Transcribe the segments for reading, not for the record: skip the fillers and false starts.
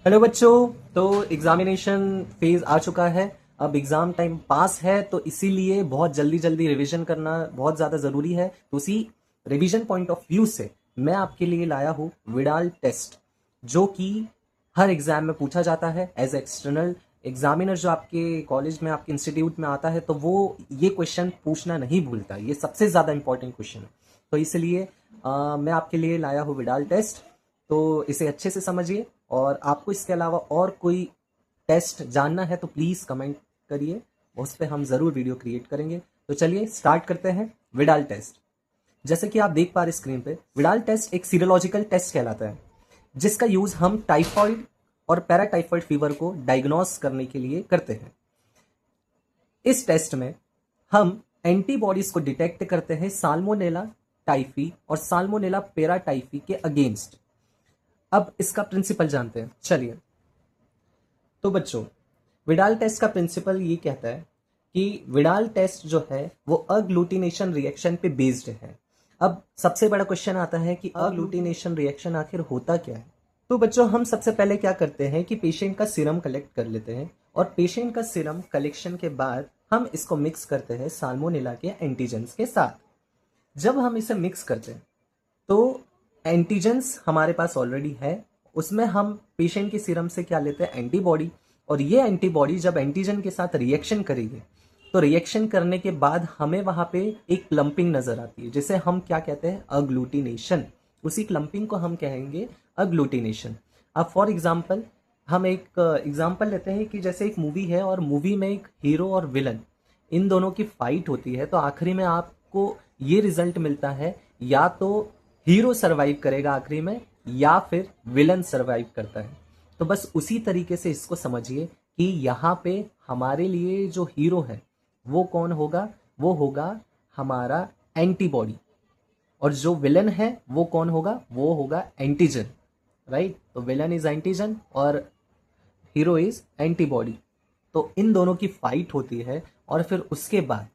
Hello बच्चों। तो examination phase आ चुका है। अब एग्जाम टाइम पास है, तो इसीलिए बहुत जल्दी जल्दी रिवीजन करना बहुत ज़्यादा ज़रूरी है। तो उसी रिवीजन पॉइंट ऑफ व्यू से मैं आपके लिए लाया हूँ विडाल टेस्ट, जो कि हर एग्जाम में पूछा जाता है एज एक्सटर्नल एग्जामिनर। जो आपके कॉलेज में, आपके इंस्टीट्यूट में आता है, तो वो ये क्वेश्चन पूछना नहीं भूलता। ये सबसे ज़्यादा इंपॉर्टेंट क्वेश्चन है। तो इसलिए मैं आपके लिए लाया हूँ विडाल टेस्ट। तो इसे अच्छे से समझिए, और आपको इसके अलावा और कोई टेस्ट जानना है तो प्लीज़ कमेंट करिए, उस पर हम ज़रूर वीडियो क्रिएट करेंगे। तो चलिए स्टार्ट करते हैं विडाल टेस्ट। जैसे कि आप देख पा रहे स्क्रीन पे, विडाल टेस्ट एक सीरोलॉजिकल टेस्ट कहलाता है, जिसका यूज़ हम टाइफॉइड और पैराटाइफॉइड फीवर को डायग्नोस करने के लिए करते हैं। इस टेस्ट में हम एंटीबॉडीज को डिटेक्ट करते हैं साल्मोनेला टाइफी और साल्मोनेला पैराटाइफी के अगेंस्ट। अब इसका प्रिंसिपल जानते हैं, चलिए। तो बच्चों, विडाल टेस्ट का प्रिंसिपल ये कहता है कि विडाल टेस्ट जो है वो अग्लूटिनेशन रिएक्शन पे बेस्ड है। अब सबसे बड़ा क्वेश्चन आता है कि अग्लूटिनेशन रिएक्शन आखिर होता क्या है। तो बच्चों, हम सबसे पहले क्या करते हैं कि पेशेंट का सीरम कलेक्ट कर लेते हैं, और पेशेंट का सीरम कलेक्शन के बाद हम इसको मिक्स करते हैं साल्मोनेला के एंटीजेंस के साथ। जब हम इसे मिक्स करते हैं तो एंटीजेंस हमारे पास ऑलरेडी है, उसमें हम पेशेंट के सीरम से क्या लेते हैं, एंटीबॉडी। और ये एंटीबॉडी जब एंटीजन के साथ रिएक्शन करेगी, तो रिएक्शन करने के बाद हमें वहां पे एक क्लम्पिंग नजर आती है, जिसे हम क्या कहते हैं, अग्लूटिनेशन। उसी क्लम्पिंग को हम कहेंगे अग्लूटिनेशन। अब फॉर एग्जाम्पल हम एक एग्जाम्पल लेते हैं कि जैसे एक मूवी है, और मूवी में एक हीरो और विलन, इन दोनों की फाइट होती है, तो आखिरी में आपको ये रिजल्ट मिलता है, या तो हीरो सरवाइव करेगा आखिरी में, या फिर विलन सरवाइव करता है। तो बस उसी तरीके से इसको समझिए कि यहाँ पे हमारे लिए जो हीरो है वो कौन होगा, वो होगा हमारा एंटीबॉडी, और जो विलन है वो कौन होगा, वो होगा एंटीजन। राइट। तो विलन इज एंटीजन और हीरो इज एंटीबॉडी। तो इन दोनों की फाइट होती है, और फिर उसके बाद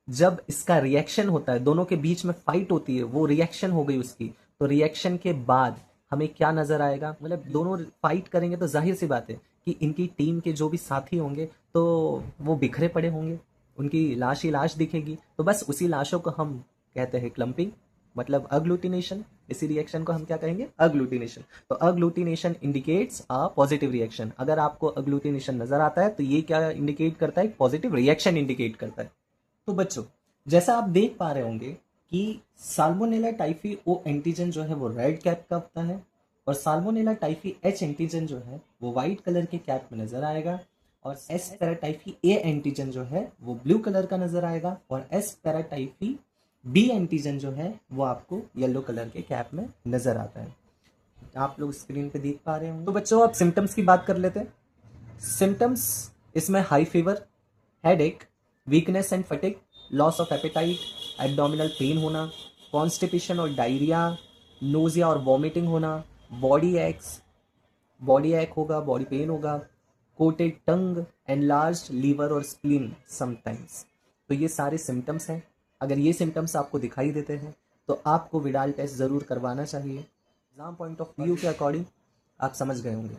जब इसका रिएक्शन होता है, दोनों के बीच में फाइट होती है, वो रिएक्शन हो गई उसकी, तो रिएक्शन के बाद हमें क्या नजर आएगा, मतलब दोनों फाइट करेंगे तो जाहिर सी बात है कि इनकी टीम के जो भी साथी होंगे तो वो बिखरे पड़े होंगे, उनकी लाश ही लाश दिखेगी। तो बस उसी लाशों को हम कहते हैं क्लम्पिंग, मतलब अग्लूटिनेशन। इसी रिएक्शन को हम क्या कहेंगे, अग्लूटिनेशन। तो अग्लूटिनेशन इंडिकेट्स अ पॉजिटिव रिएक्शन। अगर आपको अग्लूटिनेशन नजर आता है तो ये क्या इंडिकेट करता है, पॉजिटिव रिएक्शन इंडिकेट करता है। तो बच्चों, जैसा आप देख पा रहे होंगे कि साल्मोनेला टाइफी ओ एंटीजन जो है वो रेड कैप का होता है, और साल्मोनेला टाइफी एच एंटीजन जो है वो वाइट कलर के कैप में नजर आएगा, और एस पैराटाइफी ए एंटीजन जो है वो ब्लू कलर का नजर आएगा, और एस पैराटाइफी बी एंटीजन जो है वो आपको येलो कलर के कैप में नजर आता है। आप लोग स्क्रीन पे देख पा रहे होंगे। तो बच्चों, अब सिम्टम्स की बात कर लेते हैं। सिम्टम्स इसमें high fever, headache, weakness and fatigue, loss of appetite, abdominal pain होना, कॉन्स्टिपेशन और डायरिया, नोजिया और वॉमिटिंग होना, बॉडी एक होगा, बॉडी पेन होगा, कोटेड टंग, एनलार्ज्ड लीवर और स्प्लीन समटाइम्स। तो ये सारे सिम्टम्स हैं। अगर ये सिम्टम्स आपको दिखाई देते हैं तो आपको विडाल टेस्ट ज़रूर करवाना चाहिए। एग्जाम पॉइंट ऑफ व्यू के अकॉर्डिंग आप समझ गए होंगे।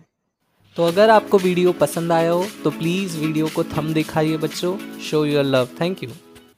तो अगर आपको वीडियो पसंद आया हो तो प्लीज़ वीडियो को थंब दिखाइए बच्चों। Show your love. Thank you.